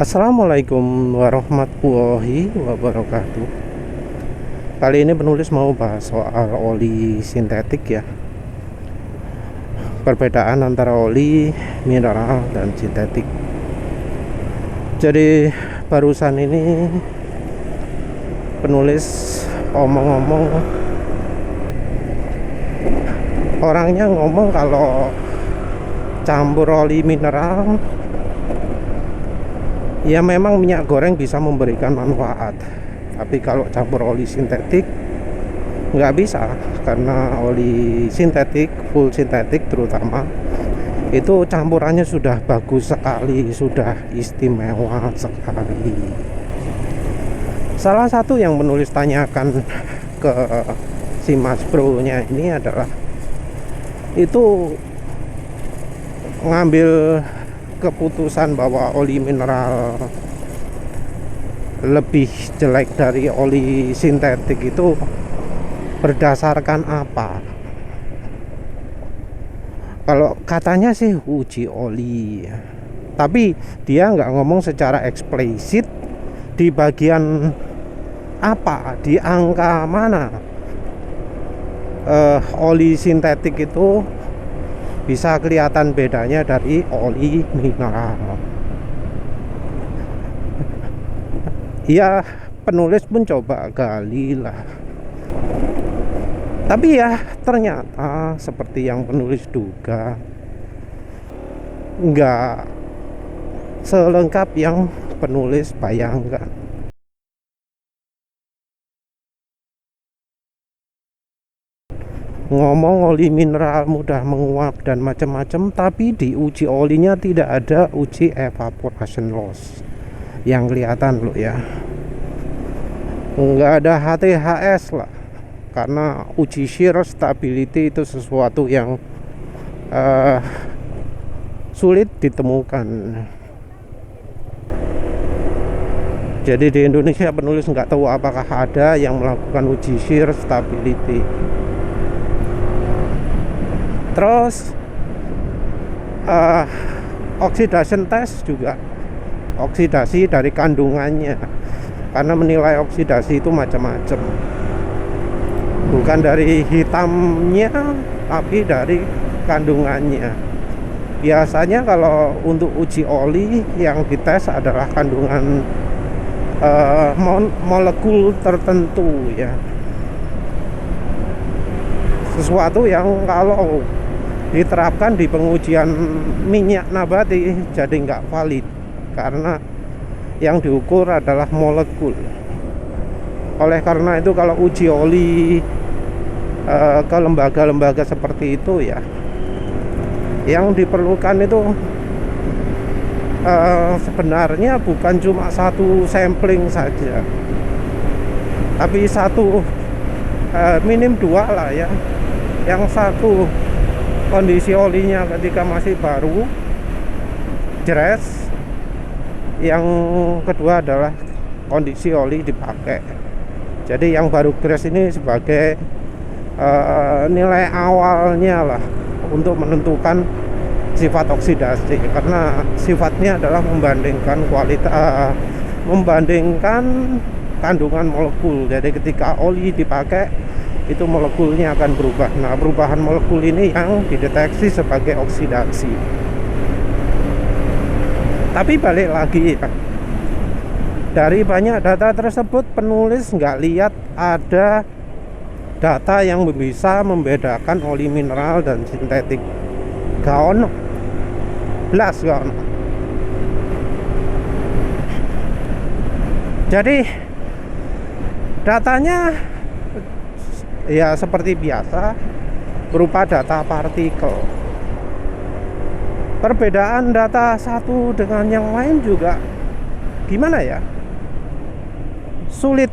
Assalamualaikum warahmatullahi wabarakatuh. Kali ini penulis mau bahas soal oli sintetik ya. Perbedaan antara oli mineral dan sintetik. Jadi barusan ini penulis omong-omong, orangnya ngomong kalau campur oli mineral ya memang minyak goreng bisa memberikan manfaat, tapi kalau campur oli sintetik nggak bisa, karena oli sintetik, full sintetik terutama, itu campurannya sudah bagus sekali, sudah istimewa sekali. Salah satu yang menulis tanyakan ke si Mas Bro nya ini adalah itu ngambil keputusan bahwa oli mineral lebih jelek dari oli sintetik itu berdasarkan apa? Kalau katanya sih uji oli, tapi dia nggak ngomong secara eksplisit di bagian apa, di angka mana oli sintetik itu bisa kelihatan bedanya dari oli mineral. Ya penulis pun coba gali lah, tapi ya ternyata seperti yang penulis duga, nggak selengkap yang penulis bayangkan. Ngomong oli mineral mudah menguap dan macam-macam, tapi di uji olinya tidak ada uji evaporation loss yang kelihatan loh ya. Nggak ada HTHS lah, karena uji shear stability itu sesuatu yang sulit ditemukan. Jadi di Indonesia penulis nggak tahu apakah ada yang melakukan uji shear stability. Terus oxidation test juga, oksidasi dari kandungannya, karena menilai oksidasi itu macam-macam, bukan dari hitamnya tapi dari kandungannya. Biasanya kalau untuk uji oli yang dites adalah kandungan molekul tertentu ya, sesuatu yang kalau diterapkan di pengujian minyak nabati jadi nggak valid, karena yang diukur adalah molekul. Oleh karena itu kalau uji oli ke lembaga-lembaga seperti itu ya, yang diperlukan itu sebenarnya bukan cuma satu sampling saja, tapi satu minim dua lah ya. Yang satu kondisi olinya ketika masih baru jres, yang kedua adalah kondisi oli dipakai. Jadi yang baru jres ini sebagai nilai awalnya lah untuk menentukan sifat oksidasi, karena sifatnya adalah membandingkan kualitas, membandingkan kandungan molekul. Jadi ketika oli dipakai itu molekulnya akan berubah. Nah, perubahan molekul ini yang dideteksi sebagai oksidasi. Tapi balik lagi ya, dari banyak data tersebut penulis nggak lihat ada data yang bisa membedakan oli mineral dan sintetik. Gak ono, belas gak ono. Jadi datanya ya seperti biasa, berupa data partikel. Perbedaan data satu dengan yang lain juga gimana ya, sulit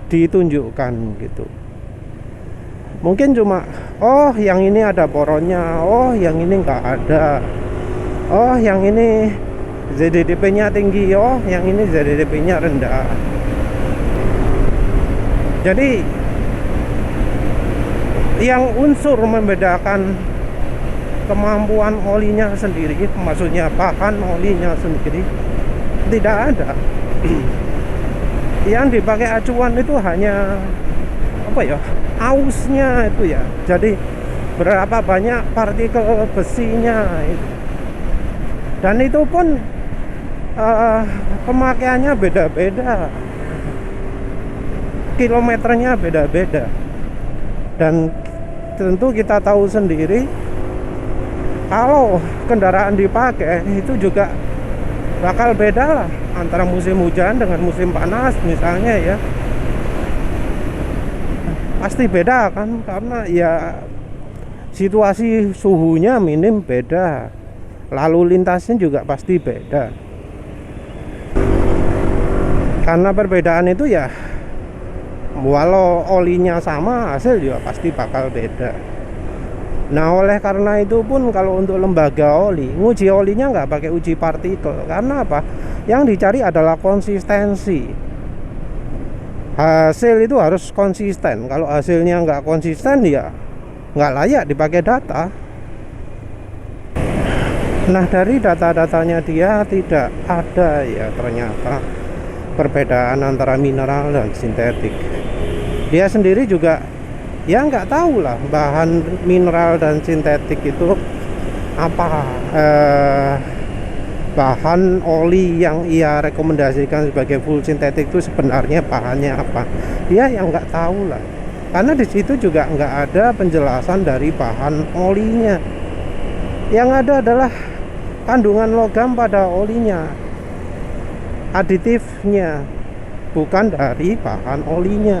ditunjukkan gitu. Mungkin cuma oh yang ini ada boronnya, oh yang ini nggak ada, oh yang ini ZDDP nya tinggi, oh yang ini ZDDP nya rendah. Jadi yang unsur membedakan kemampuan olinya sendiri, maksudnya bahan olinya sendiri, tidak ada. Yang dipakai acuan itu hanya apa ya, ausnya itu ya, jadi berapa banyak partikel besinya itu. Dan itu pun pemakaiannya beda-beda, kilometernya beda-beda, dan tentu kita tahu sendiri kalau kendaraan dipakai itu juga bakal beda lah antara musim hujan dengan musim panas misalnya ya, pasti beda kan, karena ya situasi suhunya minim beda, lalu lintasnya juga pasti beda. Karena perbedaan itu ya, walau olinya sama, hasil juga pasti bakal beda. Nah, oleh karena itu pun kalau untuk lembaga oli, nguji olinya nggak pakai uji partikel. Karena apa? Yang dicari adalah konsistensi. Hasil itu harus konsisten. Kalau hasilnya nggak konsisten, ya nggak layak dipakai data. Nah, dari data-datanya dia tidak ada ya ternyata perbedaan antara mineral dan sintetik. Dia sendiri juga ya nggak tahu lah bahan mineral dan sintetik itu apa, bahan oli yang ia rekomendasikan sebagai full sintetik itu sebenarnya bahannya apa. Dia yang nggak tahu lah, karena di situ juga nggak ada penjelasan dari bahan olinya. Yang ada adalah kandungan logam pada olinya, aditifnya, bukan dari bahan olinya.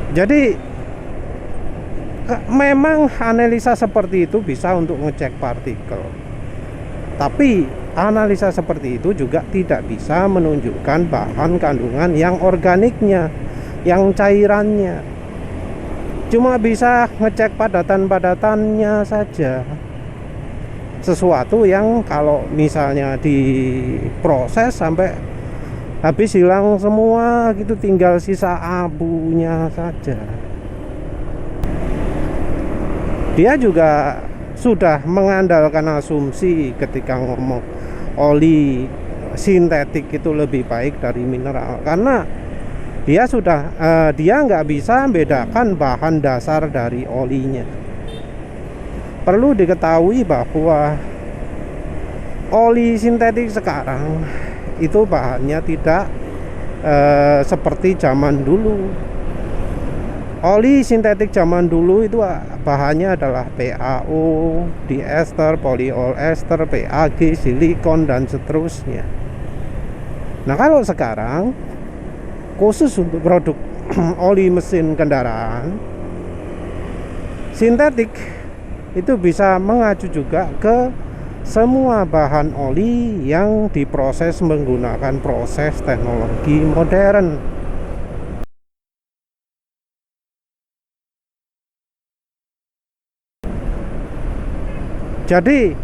Jadi memang analisa seperti itu bisa untuk ngecek partikel, tapi analisa seperti itu juga tidak bisa menunjukkan bahan kandungan yang organiknya, yang cairannya. Cuma bisa ngecek padatan-padatannya saja. Sesuatu yang kalau misalnya diproses sampai habis hilang semua gitu, tinggal sisa abunya saja. Dia juga sudah mengandalkan asumsi ketika ngomong oli sintetik itu lebih baik dari mineral, karena dia sudah dia nggak bisa membedakan bahan dasar dari olinya. Perlu diketahui bahwa oli sintetik sekarang itu bahannya tidak seperti zaman dulu. Oli sintetik zaman dulu itu bahannya adalah PAO, diester, polyolester, PAG, silikon, dan seterusnya. Nah, kalau sekarang khusus untuk produk oli mesin kendaraan, sintetik itu bisa mengacu juga ke semua bahan oli yang diproses menggunakan proses teknologi modern. Jadi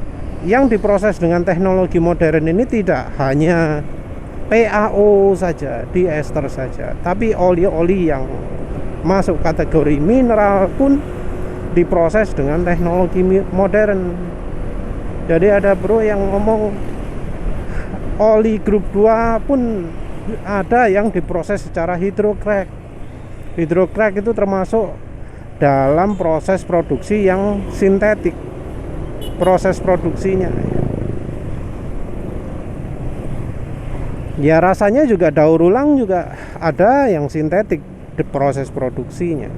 yang diproses dengan teknologi modern ini tidak hanya PAO saja, diester saja, tapi oli-oli yang masuk kategori mineral pun diproses dengan teknologi modern. Jadi ada bro yang ngomong oli grup 2 pun ada yang diproses secara hydrocrack. Hydrocrack itu termasuk dalam proses produksi yang sintetik, proses produksinya. Ya rasanya juga daur ulang juga ada yang sintetik di proses produksinya.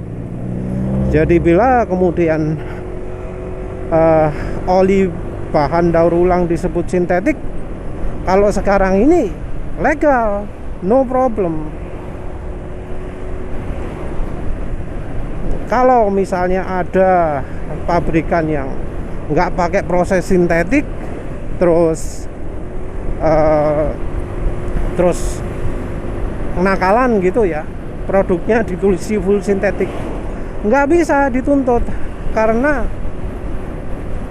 Jadi bila kemudian oli bahan daur ulang disebut sintetik, kalau sekarang ini legal, no problem. Kalau misalnya ada pabrikan yang nggak pakai proses sintetik, terus nakalan gitu ya, produknya ditulis full sintetik, nggak bisa dituntut, karena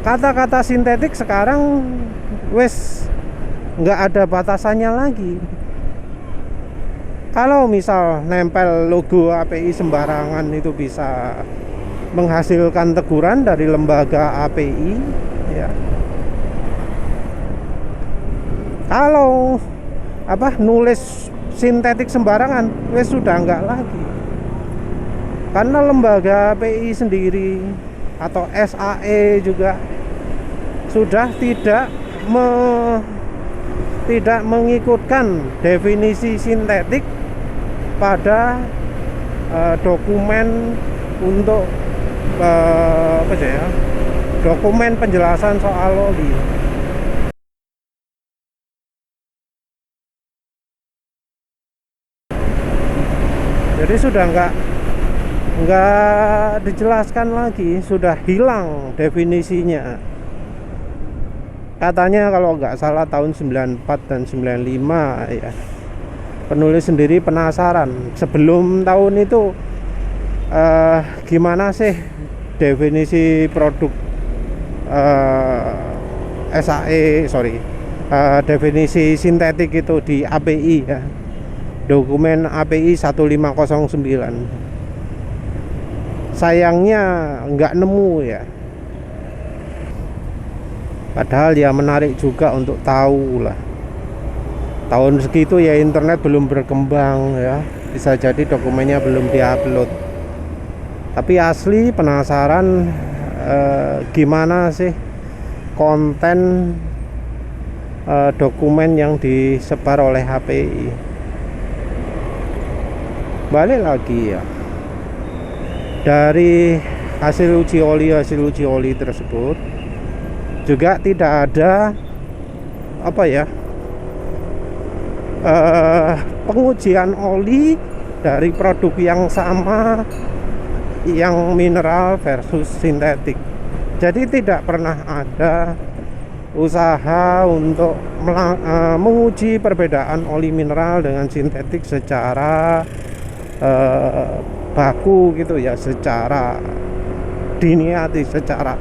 kata-kata sintetik sekarang wes nggak ada batasannya lagi. Kalau misal nempel logo API sembarangan itu bisa menghasilkan teguran dari lembaga API ya. Kalau nulis sintetik sembarangan wes sudah enggak lagi, karena lembaga PI sendiri atau SAE juga sudah tidak mengikutkan definisi sintetik pada dokumen untuk dokumen penjelasan soal oli. Jadi sudah nggak dijelaskan lagi, sudah hilang definisinya. Katanya kalau nggak salah tahun 94 dan 95 ya. Penulis sendiri penasaran sebelum tahun itu gimana sih definisi produk definisi sintetik itu di API ya. Dokumen API 1509. Sayangnya nggak nemu ya. Padahal ya menarik juga untuk tahu lah. Tahun segitu ya internet belum berkembang ya. Bisa jadi dokumennya belum diupload. Tapi asli penasaran gimana sih konten dokumen yang disebar oleh HPI. Balik lagi ya, dari hasil uji oli tersebut juga tidak ada pengujian oli dari produk yang sama, yang mineral versus sintetik. Jadi tidak pernah ada usaha untuk menguji perbedaan oli mineral dengan sintetik secara baku gitu ya, secara diniati, secara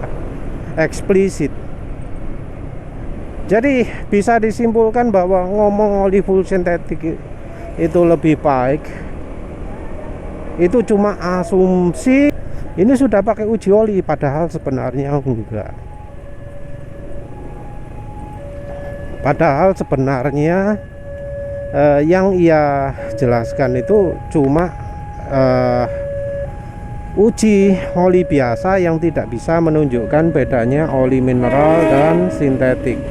eksplisit. Jadi bisa disimpulkan bahwa ngomong oli full sintetik itu lebih baik itu cuma asumsi. Ini sudah pakai uji oli, padahal sebenarnya enggak. Padahal sebenarnya yang ia jelaskan itu cuma uji oli biasa yang tidak bisa menunjukkan bedanya oli mineral dan sintetik.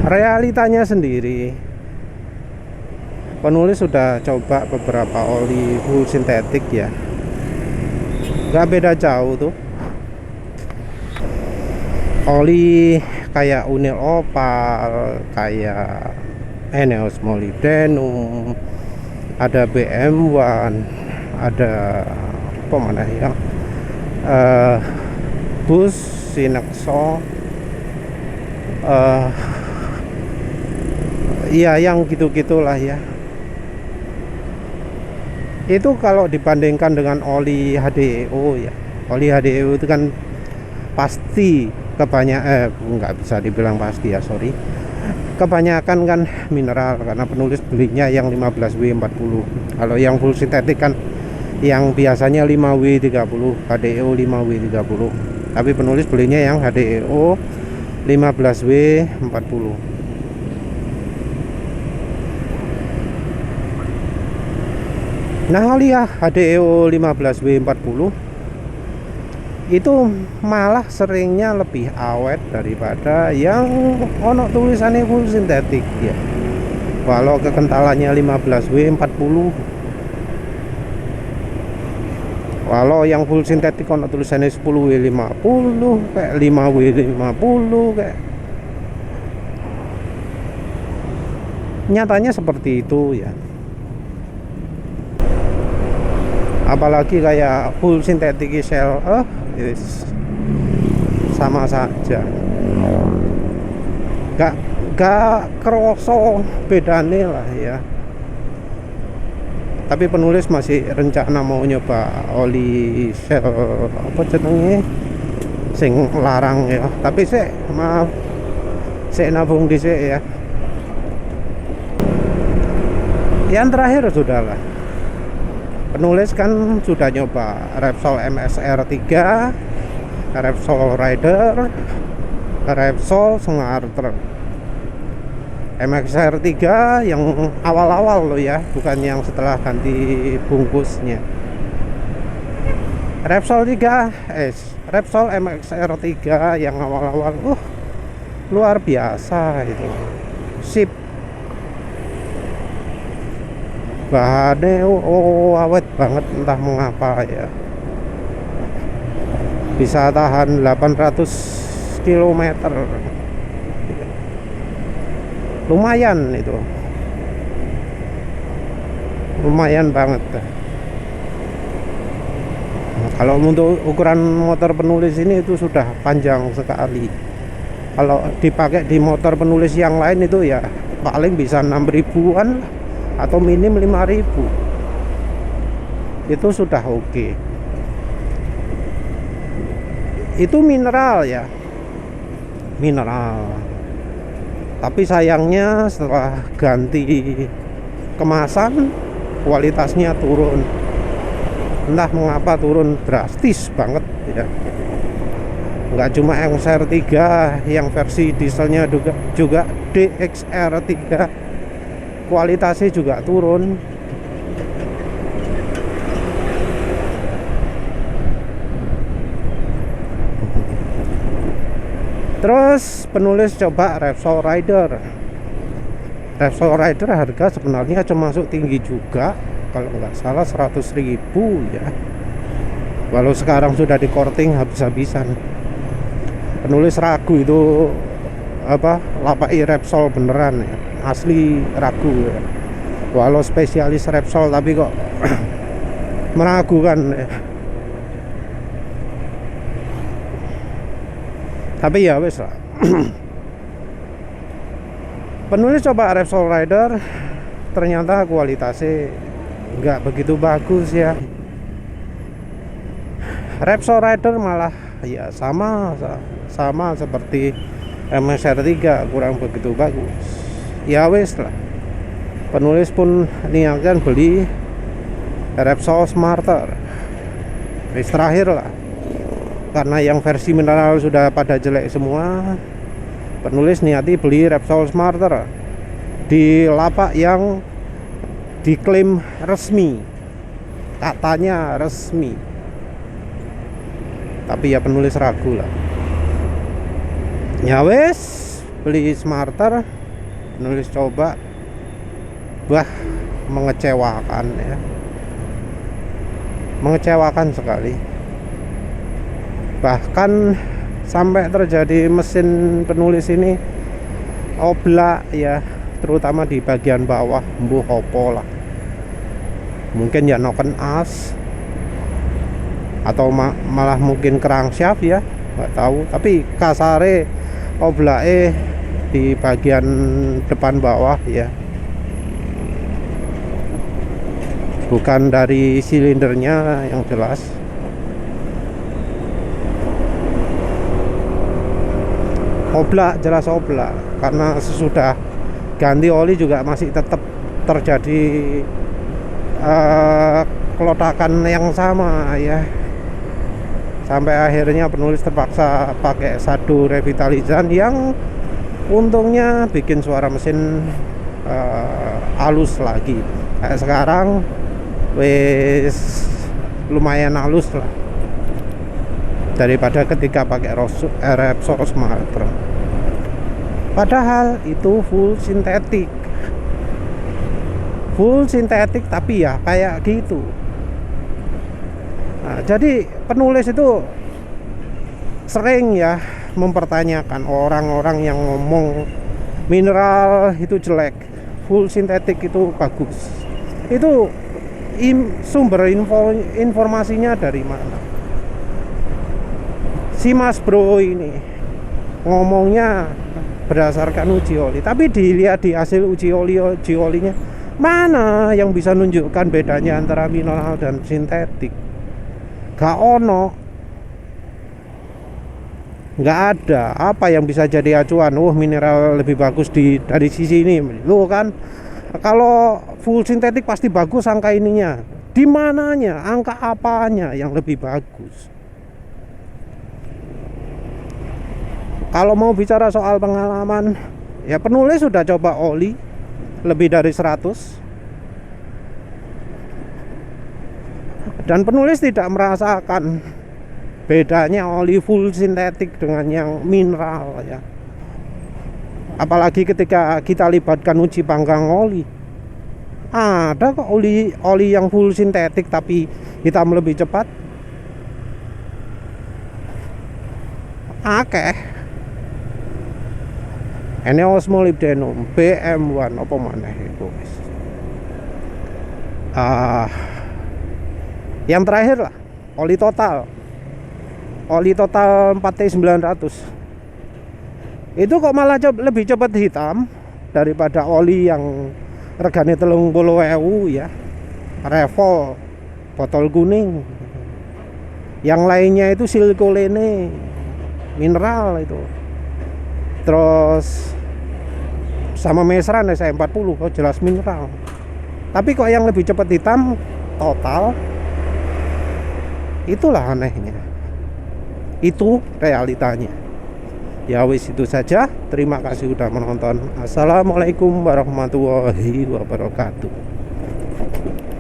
Realitanya sendiri, penulis sudah coba beberapa oli full sintetik ya, gak beda jauh tuh. Oli kayak Unil Opal, kayak Eneos Molybdenum, ada BM1, ada apa mana ya, Bus, Sinexo, iya yang gitu-gitulah ya. Itu kalau dibandingkan dengan oli HDEO ya, oli HDEO itu kan pasti nggak bisa dibilang pasti ya, sorry, kebanyakan kan mineral, karena penulis belinya yang 15W40. Kalau yang full sintetik kan yang biasanya 5W30, HDEO 5W30, tapi penulis belinya yang HDEO 15W40. Nah, oli HDEO 15W40 itu malah seringnya lebih awet daripada yang ono tulisannya full sintetik ya. Walau kekentalannya 15W40, walau yang full sintetik ono tulisannya 10W50, kayak 5W50, kayak nyatanya seperti itu ya. Apalagi kayak full sintetik shell, sama saja, gak kerosok bedanya lah ya. Tapi penulis masih rencana mau nyoba oli shell apa jenenge sing larang ya. Tapi maaf, nabung dhisik ya. Yang terakhir sudahlah, penulis kan sudah nyoba Repsol MSR 3, Repsol Rider, Repsol Smarter MXR3 yang awal-awal loh ya, bukan yang setelah ganti bungkusnya. Repsol 3S, Repsol MXR3 yang awal-awal luar biasa itu. Sip. Bahannya awet banget, entah mengapa ya. Bisa tahan 800 km. Lumayan itu. Lumayan banget. Kalau untuk ukuran motor penulis ini itu sudah panjang sekali. Kalau dipakai di motor penulis yang lain itu ya paling bisa 6.000-an atau minim 5.000. Itu sudah oke. Itu mineral ya. Mineral. Tapi sayangnya setelah ganti kemasan kualitasnya turun. Entah mengapa turun drastis banget ya. Nggak cuma MXR3, yang versi dieselnya juga DXR3 kualitasnya juga turun. Terus penulis coba Repsol Rider. Repsol Rider harga sebenarnya termasuk tinggi juga, kalau nggak salah 100.000 ya. Walau sekarang sudah di korting habis-habisan. Penulis ragu itu apa, lapai Repsol beneran ya, asli ragu ya. Walau spesialis Repsol tapi kok meragukan ya. Tapi ya wes lah. Penulis coba Repsol Rider, ternyata kualitasnya nggak begitu bagus ya. Repsol Rider malah ya sama seperti MXR3, kurang begitu bagus. Ya wes lah. Penulis pun niatkan beli Repsol Smarter. Wes terakhir lah. Karena yang versi mineral sudah pada jelek semua, penulis niati beli Repsol Smarter di lapak yang diklaim resmi, katanya resmi. Tapi ya penulis ragu lah. Ya wes, beli Smarter, penulis coba, wah mengecewakan ya, mengecewakan sekali. Bahkan sampai terjadi mesin penulis ini oblak ya, terutama di bagian bawah, mbuh opo lah. Mungkin ya noken as atau malah mungkin crankshaft ya, nggak tahu. Tapi kasare oblake di bagian depan bawah ya, bukan dari silindernya yang jelas. Oblak, jelas oblak. Karena sesudah ganti oli juga masih tetap terjadi kelotakan yang sama ya. Sampai akhirnya penulis terpaksa pakai sadu revitalizan yang untungnya bikin suara mesin halus lagi. Kayak sekarang wes lumayan halus lah daripada ketika pakai Repsol Smarter. Padahal itu full sintetik tapi ya kayak gitu. Nah, jadi penulis itu sering ya mempertanyakan orang-orang yang ngomong mineral itu jelek, full sintetik itu bagus. Itu sumber informasinya dari mana? Si Mas Bro ini ngomongnya berdasarkan uji oli, tapi dilihat di hasil uji olinya mana yang bisa nunjukkan bedanya antara mineral dan sintetik? Gak ono, nggak ada. Apa yang bisa jadi acuan? Mineral lebih bagus dari sisi ini. Loh kan, kalau full sintetik pasti bagus angka ininya. Di mananya? Angka apanya yang lebih bagus? Kalau mau bicara soal pengalaman, ya penulis sudah coba oli lebih dari 100, dan penulis tidak merasakan bedanya oli full sintetik dengan yang mineral ya. Apalagi ketika kita libatkan uji panggang oli, ada kok oli yang full sintetik tapi hitam lebih cepat. Akeh. Eneos molybdenum BM1 apa maneh itu. Yang terakhir lah, oli total 4T900 itu kok malah lebih cepat hitam daripada oli yang regane 30.000 ya, Revol botol kuning. Yang lainnya itu silkolene mineral itu, terus sama mesran SE40, oh jelas mineral. Tapi kok yang lebih cepat hitam total, itulah anehnya. Itu realitanya. Ya wis, itu saja. Terima kasih sudah menonton. Assalamualaikum warahmatullahi wabarakatuh.